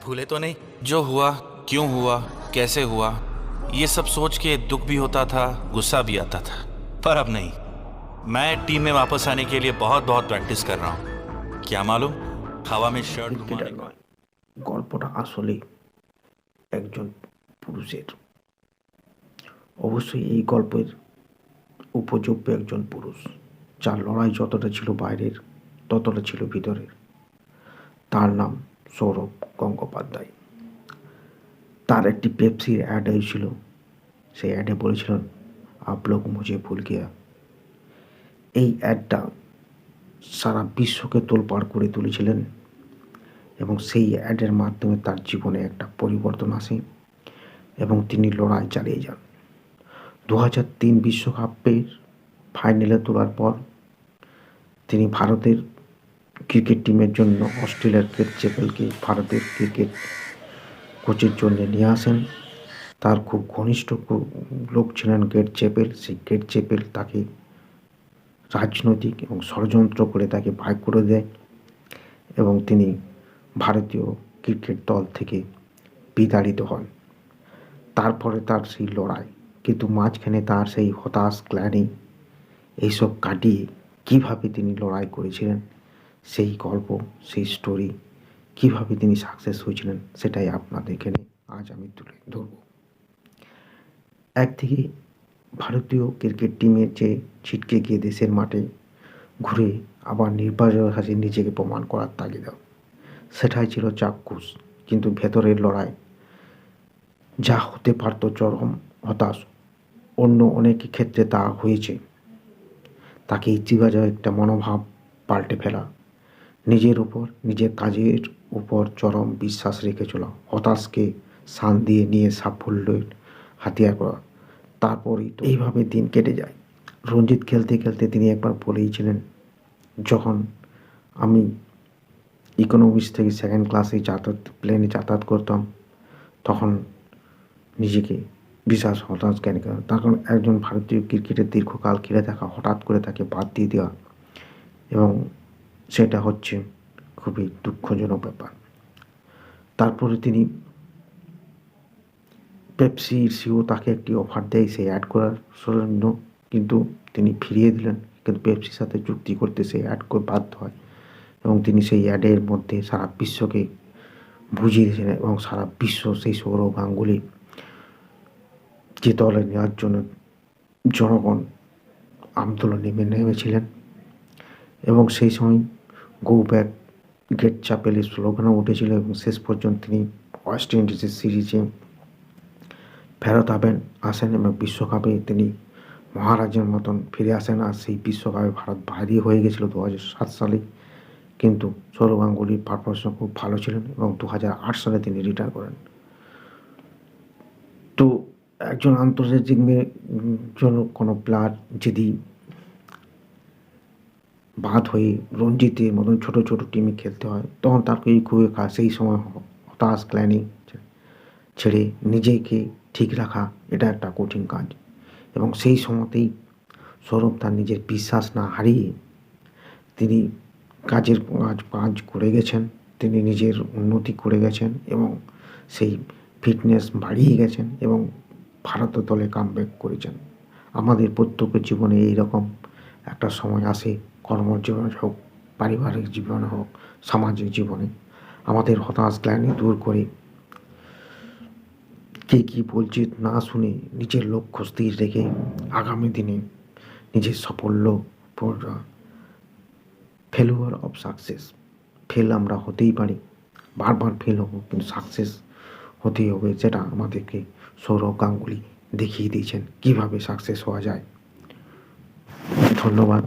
भूले तो नहीं? जो हुआ, क्यों हुआ, कैसे हुआ, ये सब सोच के दुख भी होता था, गुस्सा भी आता था। पर अब नहीं। मैं टीम में वापस आने के लिए बहुत बहुत प्रैक्टिस कर रहा हूँ। क्या मालूम, हवा में शर्ट ক্রিকেটার घुमाने का। নয়, গল্পটা আসলে একজন পুরুষের। অবশ্যই এই গল্পের উপযোগ্য একজন পুরুষ, যার লড়াই যতটা ছিল বাইরের ততটা ছিল ভিতরের। তার নাম সৌরভ গঙ্গোপাধ্যায়। তার একটি পেপসির অ্যাড হয়েছিল। সেই অ্যাডে বলেছিলেন, আপ লোগ মুঝে ভুল গিয়া। এই অ্যাডটা সারা বিশ্বকে তোলপাড় করে তুলেছিলেন এবং সেই অ্যাডের মাধ্যমে তার জীবনে একটা পরিবর্তন আসে এবং তিনি লড়াই চালিয়ে যান। 2003 বিশ্বকাপের ফাইনালে তোলার পর তিনি ভারতের ক্রিকেট টিমের জন্য অস্ট্রেলিয়ার গ্রেট চ্যাপেলকে ভারতের ক্রিকেট কোচের জন্য নিয়ে আসেন। তার খুব ঘনিষ্ঠ লোক ছিলেন গ্রেট চ্যাপেল। সেই গ্রেট চ্যাপেল তাকে রাজনৈতিক এবং ষড়যন্ত্র করে তাকে বাইর করে দেয় এবং তিনি ভারতীয় ক্রিকেট দল থেকে বিতাড়িত হন। তারপরে তার সেই লড়াই, কিন্তু মাঝখানে তার সেই হতাশ, গ্লানি এইসব কাটিয়ে কীভাবে তিনি লড়াই করেছিলেন, সেই গল্প, সেই স্টোরি, কীভাবে তিনি সাকসেস হয়েছিলেন, সেটাই আপনাদেরকে আজ আমি তুলে ধরব। একদিকে ভারতীয় ক্রিকেট টিমের যে ছিটকে গিয়ে দেশের মাঠে ঘুরে আবার নির্বাচনের কাছে নিজেকে প্রমাণ করার তাগিদা, সেটাই ছিল চাক্ষুষ। কিন্তু ভেতরের লড়াই যা হতে পারত চরম হতাশ, অন্য অনেক ক্ষেত্রে তা হয়েছে। তাকে ইতিবাচক একটা মনোভাব পাল্টে ফেলা, নিজের উপর, নিজের কাজের উপর চরম বিশ্বাস রেখে চলা, হতাশকে শান দিয়ে নিয়ে সাফল্যের হাতিয়ার করা। তারপরেই তো এইভাবে দিন কেটে যায়। রঞ্জিত খেলতে খেলতে তিনি একবার বলেইছিলেন, যখন আমি ইকোনমিক্স থেকে সেকেন্ড ক্লাসে প্লেনে যাতায়াত করতাম, তখন নিজেকে বিশাল হতাশ জ্ঞানী করেন। তার কারণ একজন ভারতীয় ক্রিকেটের দীর্ঘকাল খেলে থাকা হঠাৎ করে তাকে বাদ দিয়ে দেওয়া, এবং সেটা হচ্ছে খুবই দুঃখজনক ব্যাপার। তারপরে তিনি পেপসির সিও তাকে একটি অফার দেয় সেই অ্যাড করার জন্য, কিন্তু তিনি ফিরিয়ে দিলেন। কিন্তু পেপসির সাথে চুক্তি করতে সেই অ্যাড করে বাধ্য হয় এবং তিনি সেই অ্যাডের মধ্যে সারা বিশ্বকে বুঝিয়ে দিয়েছিলেন এবং সারা বিশ্ব সেই সৌরভ গাঙ্গুলি যে দলে নেওয়ার জন্য জনগণ আন্দোলনে নেমেছিলেন। এবং সেই সময় গো ব্যাক গ্রেট চ্যাপেলের স্লোগানও উঠেছিল এবং শেষ পর্যন্ত তিনি ওয়েস্ট ইন্ডিজের সিরিজে ফেরত আসেন এবং বিশ্বকাপে তিনি মহারাজের মতন ফিরে আসেন। আর সেই বিশ্বকাপে ভারত বাইরে হয়ে গেছিলো 2007 সালে, কিন্তু সৌরভ গাঙ্গুলির পারফরমেন্স খুব ভালো ছিলেন এবং 2008 সালে তিনি রিটায়ার করেন। তো একজন আন্তর্জাতিক জন্য কোনো প্লেয়ার যদি বাদ হয়ে রঞ্জিতের মতন ছোটো ছোটো টিমে খেলতে হয়, তখন তাকে খুবই সেই সময় হতাশ, গ্লানি ছেড়ে নিজেকে ঠিক রাখা এটা একটা কঠিন কাজ। এবং সেই সময়তেই সৌরভ তার নিজের বিশ্বাস না হারিয়ে তিনি কাজ করে গেছেন, তিনি নিজের উন্নতি করে গেছেন এবং সেই ফিটনেস বাড়িয়ে গেছেন এবং ভারত দলে কামব্যাক করেছেন। আমাদের প্রত্যেকের জীবনে এইরকম একটা সময় আসে, কর্মজীবনে হোক, পারিবারিক জীবনে হোক, সামাজিক জীবনে, আমাদের হতাশ গ্লানি দূর করে কে কী বলছে না শুনে নিজের লক্ষ্য স্থির রেখে আগামী দিনে নিজের সাফল্য, ফেলুয়ার অফ সাকসেস, ফেল আমরা হতেই পারি, বারবার ফেল হবো, কিন্তু সাকসেস হতেই হবে। যেটা আমাদেরকে সৌরভ গাঙ্গুলি দেখিয়ে দিয়েছেন কীভাবে সাকসেস হওয়া যায়। ধন্যবাদ।